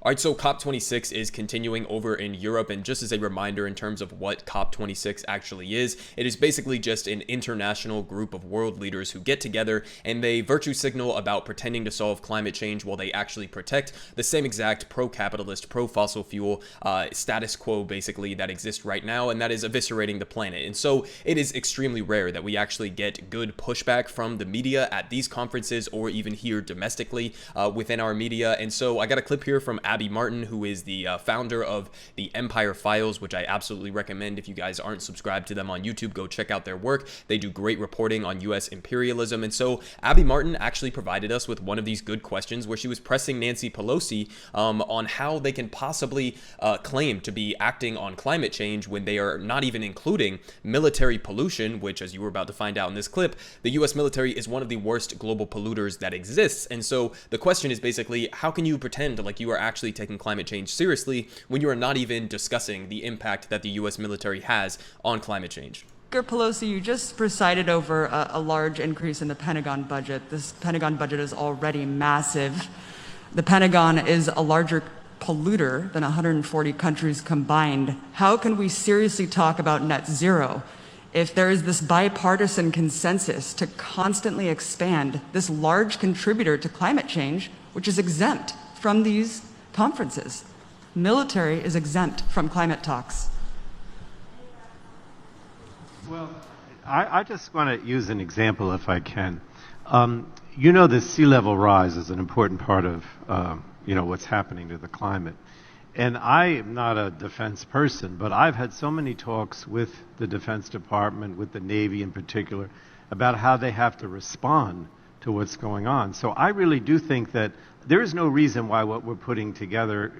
All right, so COP26 is continuing over in Europe, and just as a reminder in terms of what COP26 actually is, it is basically just an international group of world leaders who get together and they virtue signal about pretending to solve climate change while they actually protect the same exact pro-capitalist, pro-fossil fuel status quo basically that exists right now, and that is eviscerating the planet. And so it is extremely rare that we actually get good pushback from the media at these conferences or even here domestically within our media. And so I got a clip here from Abby Martin, who is the founder of the Empire Files, which I absolutely recommend. If you guys aren't subscribed to them on YouTube, go check out their work. They do great reporting on U.S. imperialism. And so Abby Martin actually provided us with one of these good questions where she was pressing Nancy Pelosi on how they can possibly claim to be acting on climate change when they are not even including military pollution, which, as you were about to find out in this clip, the U.S. military is one of the worst global polluters that exists. And so the question is basically, how can you pretend like you are actually taking climate change seriously when you are not even discussing the impact that the U.S. military has on climate change? Speaker Pelosi, you just presided over a large increase in the Pentagon budget. This Pentagon budget is already massive. The Pentagon is a larger polluter than 140 countries combined. How can we seriously talk about net zero if there is this bipartisan consensus to constantly expand this large contributor to climate change, which is exempt from these conferences? Military is exempt from climate talks. Well, I just want to use an example if I can. You know, the sea level rise is an important part of what's happening to the climate. And I am not a defense person, but I've had so many talks with the Defense Department, with the Navy in particular, about how they have to respond to what's going on. So I really do think that there is no reason why what we're putting together,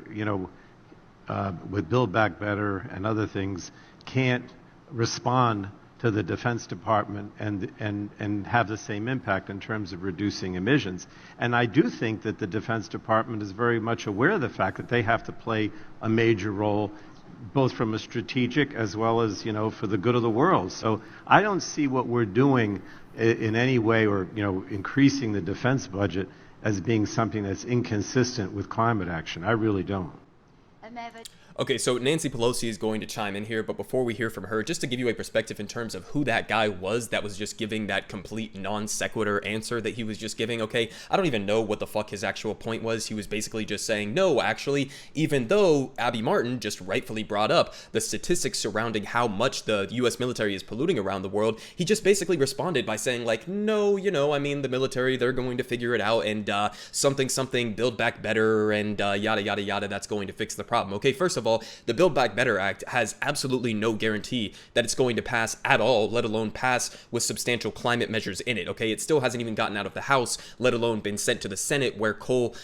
with Build Back Better and other things, can't respond to the Defense Department and have the same impact in terms of reducing emissions. And I do think that the Defense Department is very much aware of the fact that they have to play a major role, both from a strategic as well as, for the good of the world. So I don't see what we're doing in any way, or, increasing the defense budget as being something that's inconsistent with climate action. I really don't. Okay, so Nancy Pelosi is going to chime in here, but before we hear from her, just to give you a perspective in terms of who that guy was that was just giving that complete non sequitur answer that he was just giving, okay? I don't even know what the fuck his actual point was. He was basically just saying, no, actually, even though Abby Martin just rightfully brought up the statistics surrounding how much the U.S. military is polluting around the world, he just basically responded by saying, like, no, the military, they're going to figure it out, and something, Build Back Better, and yada, yada, yada, that's going to fix the problem. Okay, first of all, the Build Back Better Act has absolutely no guarantee that it's going to pass at all, let alone pass with substantial climate measures in it, okay? It still hasn't even gotten out of the House, let alone been sent to the Senate, where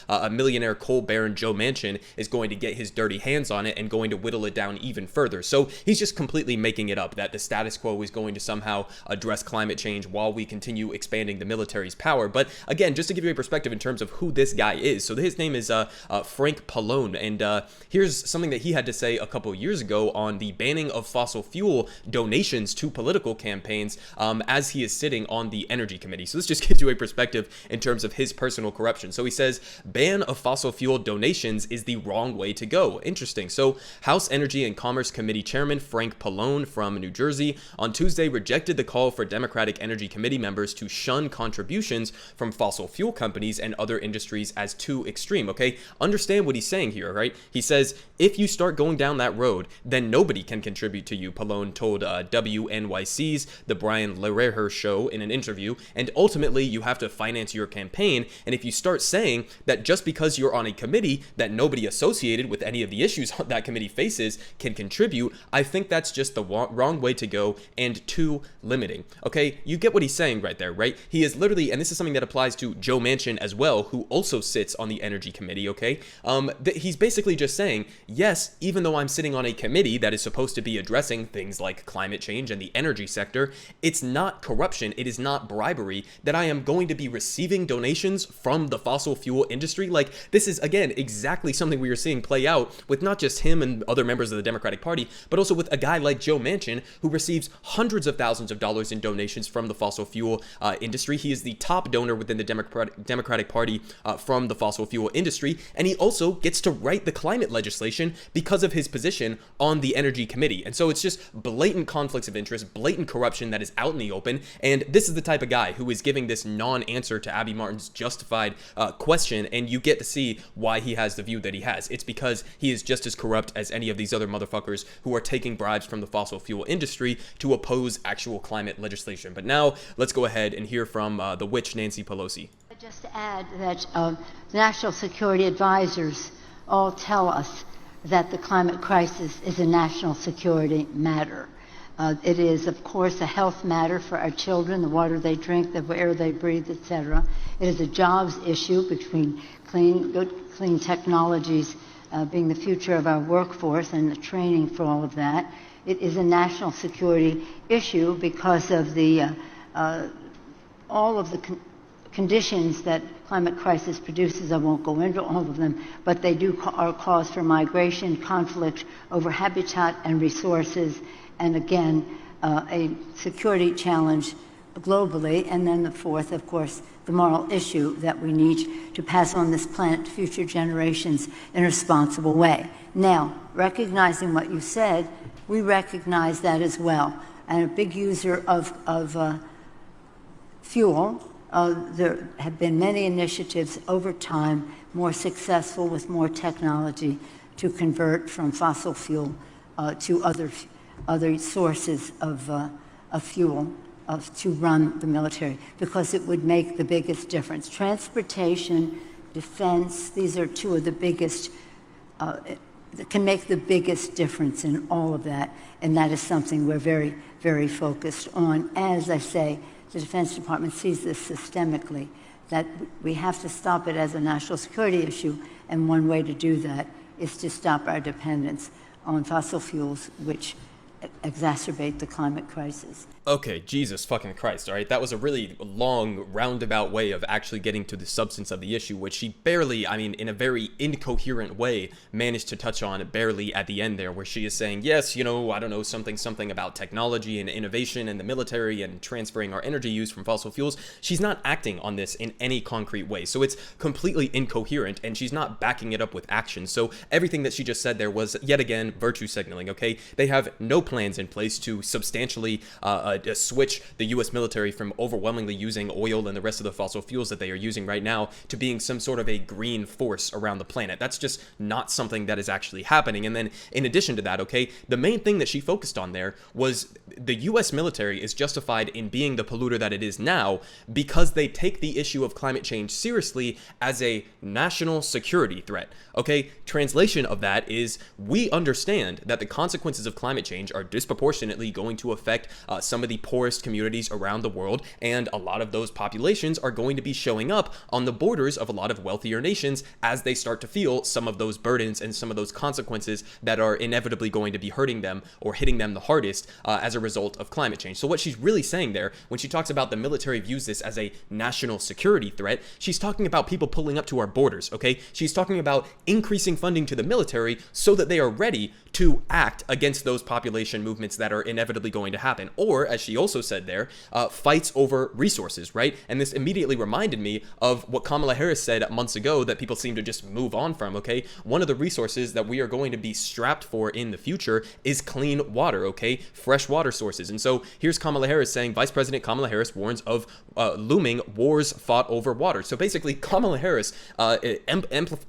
a millionaire coal baron Joe Manchin is going to get his dirty hands on it and going to whittle it down even further. So he's just completely making it up that the status quo is going to somehow address climate change while we continue expanding the military's power. But again, just to give you a perspective in terms of who this guy is, so his name is Frank Pallone, and here's something that he had to say a couple years ago on the banning of fossil fuel donations to political campaigns as he is sitting on the Energy Committee. So this just gives you a perspective in terms of his personal corruption. So he says, ban of fossil fuel donations is the wrong way to go. Interesting. So House Energy and Commerce Committee Chairman Frank Pallone from New Jersey on Tuesday rejected the call for Democratic Energy Committee members to shun contributions from fossil fuel companies and other industries as too extreme. Okay, understand what he's saying here, right? He says, if you start going down that road, then nobody can contribute to you, Pallone told WNYC's The Brian Lehrer Show in an interview, and ultimately you have to finance your campaign, and if you start saying that just because you're on a committee that nobody associated with any of the issues that committee faces can contribute, I think that's just the wrong way to go and too limiting. Okay, you get what he's saying right there, right? He is literally, and this is something that applies to Joe Manchin as well, who also sits on the Energy Committee, okay? He's basically just saying, yes, yes, even though I'm sitting on a committee that is supposed to be addressing things like climate change and the energy sector, it's not corruption, it is not bribery that I am going to be receiving donations from the fossil fuel industry. Like, this is, again, exactly something we are seeing play out with not just him and other members of the Democratic Party, but also with a guy like Joe Manchin, who receives hundreds of thousands of dollars in donations from the fossil fuel industry. He is the top donor within the Democratic Party from the fossil fuel industry, and he also gets to write the climate legislation because of his position on the Energy Committee. And so it's just blatant conflicts of interest, blatant corruption that is out in the open, and this is the type of guy who is giving this non-answer to Abby Martin's justified question, and you get to see why he has the view that he has. It's because he is just as corrupt as any of these other motherfuckers who are taking bribes from the fossil fuel industry to oppose actual climate legislation. But now, let's go ahead and hear from the witch Nancy Pelosi. Just to add that the national security advisors all tell us that the climate crisis is a national security matter. It is, of course, a health matter for our children, the water they drink, the air they breathe, etc. It is a jobs issue between good, clean technologies being the future of our workforce and the training for all of that. It is a national security issue because of the all of the conditions that climate crisis produces. I won't go into all of them, but they are cause for migration, conflict over habitat and resources, and again, a security challenge globally. And then the fourth, of course, the moral issue that we need to pass on this planet to future generations in a responsible way. Now, recognizing what you said, we recognize that as well. And a big user of fuel, there have been many initiatives over time, more successful with more technology, to convert from fossil fuel to other sources of fuel to run the military, because it would make the biggest difference. Transportation, defense, these are two of the biggest, that can make the biggest difference in all of that, and that is something we're very, very focused on. As I say, the Defense Department sees this systemically, that we have to stop it as a national security issue, and one way to do that is to stop our dependence on fossil fuels, which exacerbate the climate crisis. Okay, Jesus fucking Christ, all right? That was a really long, roundabout way of actually getting to the substance of the issue, which she barely, I mean, in a very incoherent way, managed to touch on barely at the end there, where she is saying, yes, you know, I don't know, something about technology and innovation and the military and transferring our energy use from fossil fuels. She's not acting on this in any concrete way, so it's completely incoherent, and she's not backing it up with action. So everything that she just said there was, yet again, virtue signaling, okay? They have no plans in place to substantially switch the U.S. military from overwhelmingly using oil and the rest of the fossil fuels that they are using right now to being some sort of a green force around the planet. That's just not something that is actually happening. And then in addition to that, okay, the main thing that she focused on there was the U.S. military is justified in being the polluter that it is now because they take the issue of climate change seriously as a national security threat. Okay, translation of that is we understand that the consequences of climate change are disproportionately going to affect some of the poorest communities around the world, and a lot of those populations are going to be showing up on the borders of a lot of wealthier nations as they start to feel some of those burdens and some of those consequences that are inevitably going to be hurting them or hitting them the hardest as a result of climate change. So what she's really saying there, when she talks about the military views this as a national security threat, she's talking about people pulling up to our borders, okay? She's talking about increasing funding to the military so that they are ready to act against those population movements that are inevitably going to happen. Or, as she also said there, fights over resources, right? And this immediately reminded me of what Kamala Harris said months ago that people seem to just move on from, okay? One of the resources that we are going to be strapped for in the future is clean water, okay? Fresh water sources. And so here's Kamala Harris saying, Vice President Kamala Harris warns of looming wars fought over water. So basically, Kamala Harris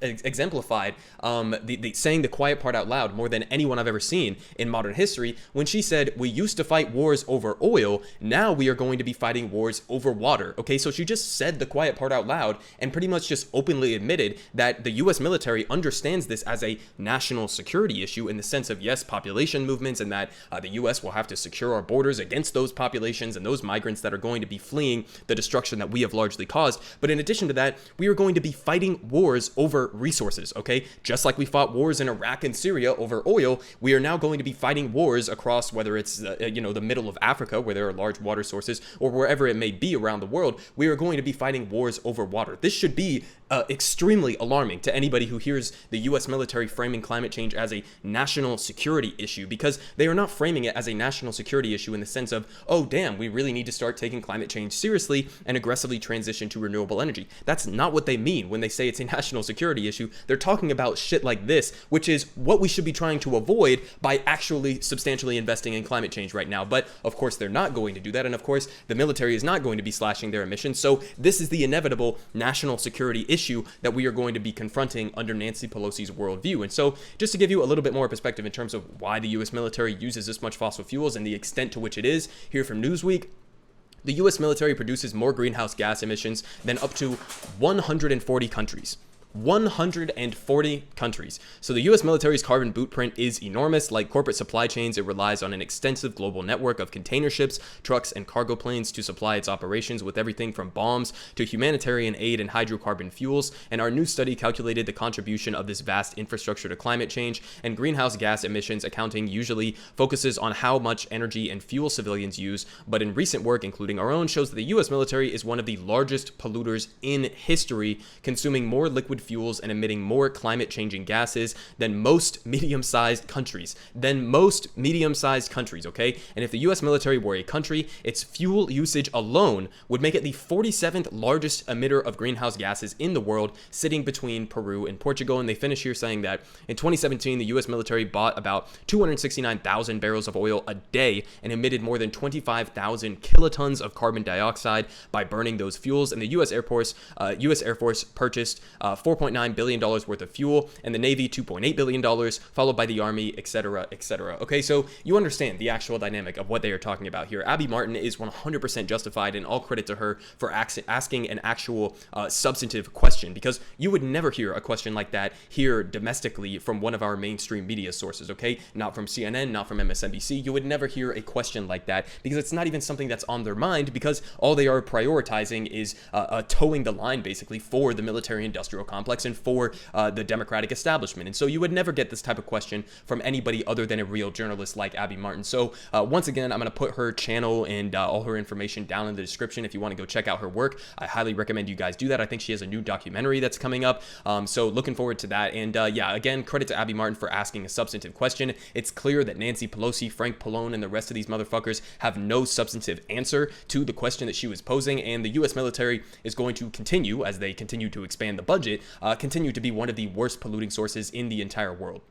exemplified the saying the quiet part out loud more than anyone I've ever seen in modern history, history when she said, we used to fight wars over oil, now we are going to be fighting wars over water. Okay, so she just said the quiet part out loud and pretty much just openly admitted that the US military understands this as a national security issue in the sense of, yes, population movements, and that the US will have to secure our borders against those populations and those migrants that are going to be fleeing the destruction that we have largely caused. But in addition to that, we are going to be fighting wars over resources, okay? Just like we fought wars in Iraq and Syria over oil, we are now going to be fighting wars across, whether it's the middle of Africa where there are large water sources, or wherever it may be around the world. We are going to be fighting wars over water. This should be extremely alarming to anybody who hears the US military framing climate change as a national security issue, because they are not framing it as a national security issue in the sense of, oh damn, we really need to start taking climate change seriously and aggressively transition to renewable energy. That's not what they mean when they say it's a national security issue. They're talking about shit like this, which is what we should be trying to avoid by actually substantially investing in climate change right now. But of course they're not going to do that, and of course the military is not going to be slashing their emissions. So this is the inevitable national security issue that we are going to be confronting under Nancy Pelosi's worldview. And so just to give you a little bit more perspective in terms of why the US military uses this much fossil fuels and the extent to which it is, here from Newsweek, the US military produces more greenhouse gas emissions than up to 140 countries. 140 countries. So the US military's carbon footprint is enormous. Like corporate supply chains, it relies on an extensive global network of container ships, trucks, and cargo planes to supply its operations with everything from bombs to humanitarian aid and hydrocarbon fuels. And our new study calculated the contribution of this vast infrastructure to climate change, and greenhouse gas emissions accounting usually focuses on how much energy and fuel civilians use. But in recent work, including our own, shows that the US military is one of the largest polluters in history, consuming more liquid fuels and emitting more climate-changing gases than most medium-sized countries. Okay? And if the US military were a country, its fuel usage alone would make it the 47th largest emitter of greenhouse gases in the world, sitting between Peru and Portugal. And they finish here saying that in 2017, the US military bought about 269,000 barrels of oil a day and emitted more than 25,000 kilotons of carbon dioxide by burning those fuels. And the US Air Force purchased $4.9 billion worth of fuel, and the Navy $2.8 billion, followed by the Army, etc., etc. Okay, so you understand the actual dynamic of what they are talking about here. Abby Martin is 100% justified, and all credit to her for asking an actual substantive question, because you would never hear a question like that here domestically from one of our mainstream media sources, okay? Not from CNN, not from MSNBC. You would never hear a question like that because it's not even something that's on their mind, because all they are prioritizing is towing the line, basically, for the military-industrial complex and for the Democratic establishment. And so you would never get this type of question from anybody other than a real journalist like Abby Martin. So once again, I'm going to put her channel and all her information down in the description if you want to go check out her work. I highly recommend you guys do that. I think she has a new documentary that's coming up. So looking forward to that. And yeah, again, credit to Abby Martin for asking a substantive question. It's clear that Nancy Pelosi, Frank Pallone, and the rest of these motherfuckers have no substantive answer to the question that she was posing. And the U.S. military is going to continue, as they continue to expand the budget, continue to be one of the worst polluting sources in the entire world.